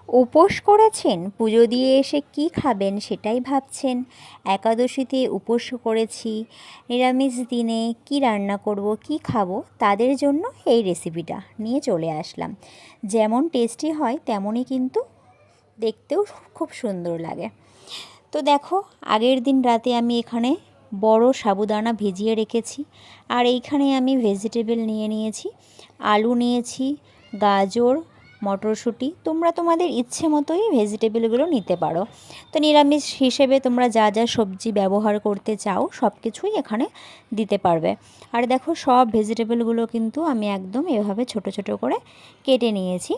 উপোস করেছেন, পুজো দিয়ে এসে কি খাবেন সেটাই ভাবছেন। একাদশীতে উপোস করেছি, নিরামিষ দিনে কি রান্না করব, কি খাবো, তাদের জন্য এই রেসিপিটা নিয়ে চলে আসলাম। যেমন টেস্টি হয় তেমনই কিন্তু দেখতেও খুব সুন্দর লাগে। তো দেখো, আগের দিন রাতে আমি এখানে বড় সাবুদানা ভিজিয়ে রেখেছি। আর এইখানে আমি ভেজিটেবল নিয়ে নিয়েছি, আলু নিয়েছি, গাজর, মটরশুঁটি। তোমরা তোমাদের ইচ্ছে মতোই ভেজিটেবলগুলো নিতে পারো। তো নিরামিষ হিসেবে তোমরা যা যা সবজি ব্যবহার করতে চাও সব কিছুই এখানে দিতে পারবে। আর দেখো, সব ভেজিটেবলগুলো কিন্তু আমি একদম এভাবে ছোট ছোট করে কেটে নিয়েছি।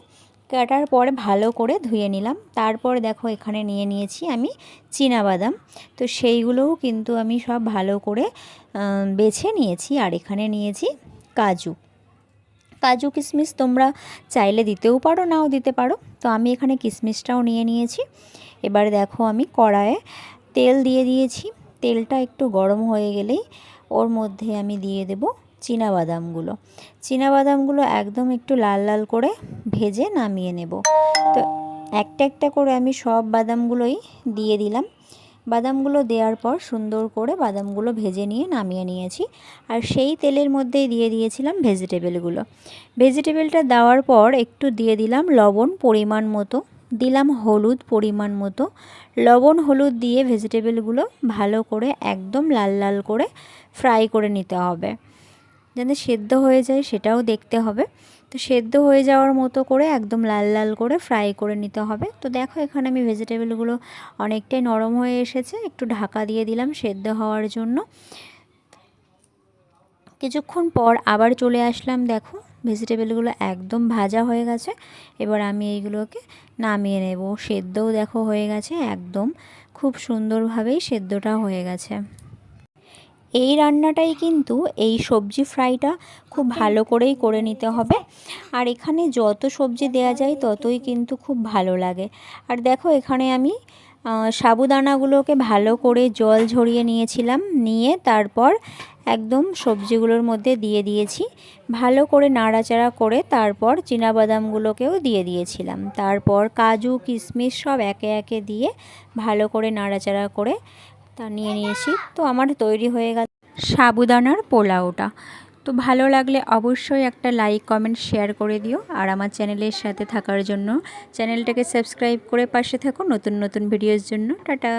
কাটার পরে ভালো করে ধুয়ে নিলাম। তারপর দেখো, এখানে নিয়ে নিয়েছি আমি চীনাবাদাম। তো সেইগুলোও কিন্তু আমি সব ভালো করে বেছে নিয়েছি। আর এখানে নিয়েছি কাজু। কাজু কিশমিশ তোমরা চাইলে দিতেও পারো, নাও দিতে পারো। তো আমি এখানে কিশমিশটাও নিয়ে নিয়েছি। এবার দেখো, আমি কড়াইয়ে তেল দিয়ে দিয়েছি। তেলটা একটু গরম হয়ে গেলেই ওর মধ্যে আমি দিয়ে দেব চীনাবাদামগুলো। চীনাবাদামগুলো একদম একটু লাল লাল করে ভেজে নামিয়ে নেব। তো একটা একটা করে আমি সব বাদামগুলোই দিয়ে দিলাম। বাদামগুলো দেওয়ার পর সুন্দর করে বাদামগুলো ভেজে নিয়ে নামিয়ে নিয়েছি। আর সেই তেলের মধ্যেই দিয়ে দিয়েছিলাম ভেজিটেবলগুলো। ভেজিটেবলটা দেওয়ার পর একটু দিয়ে দিলাম লবণ পরিমাণ মতো, দিলাম হলুদ পরিমাণ মতো। লবণ হলুদ দিয়ে ভেজিটেবলগুলো ভালো করে একদম লাল লাল করে ফ্রাই করে নিতে হবে, যাতে সেদ্ধ হয়ে যায় সেটাও দেখতে হবে। তো সেদ্ধ হয়ে যাওয়ার মতো করে একদম লাল লাল করে ফ্রাই করে নিতে হবে। তো দেখো, এখানে আমি ভেজিটেবলগুলো অনেকটাই নরম হয়ে এসেছে, একটু ঢাকা দিয়ে দিলাম সেদ্ধ হওয়ার জন্য। কিছুক্ষণ পর আবার চলে আসলাম। দেখো, ভেজিটেবলগুলো একদম ভাজা হয়ে গেছে। এবার আমি এইগুলোকে নামিয়ে নেব। সেদ্ধও দেখো হয়ে গেছে, একদম খুব সুন্দরভাবেই সেদ্ধটা হয়ে গেছে। এই রান্নাটাই কিন্তু, এই সবজি ফ্রাইটা খুব ভালো করেই করে নিতে হবে। আর এখানে যত সবজি দেয়া যায় ততই কিন্তু খুব ভালো লাগে। আর দেখো, এখানে আমি সাবুদানাগুলোকে ভালো করে জল ঝরিয়ে নিয়েছিলাম, নিয়ে তারপর একদম সবজিগুলোর মধ্যে দিয়ে দিয়েছি। ভালো করে নাড়াচাড়া করে তারপর চীনাবাদামগুলোকেও দিয়ে দিয়েছিলাম। তারপর কাজু কিশমিশ সব একে একে দিয়ে ভালো করে নাড়াচাড়া করে তা নিয়ে নিয়েছি। তো আমার তৈরি হয়ে গেছে সাবুদানার পোলাওটা। তো ভালো লাগলে অবশ্যই একটা লাইক কমেন্ট শেয়ার করে দিও। আর আমার চ্যানেলের সাথে থাকার জন্য চ্যানেলটাকে সাবস্ক্রাইব করে পাশে থাকো নতুন নতুন ভিডিওর জন্য। টাটা।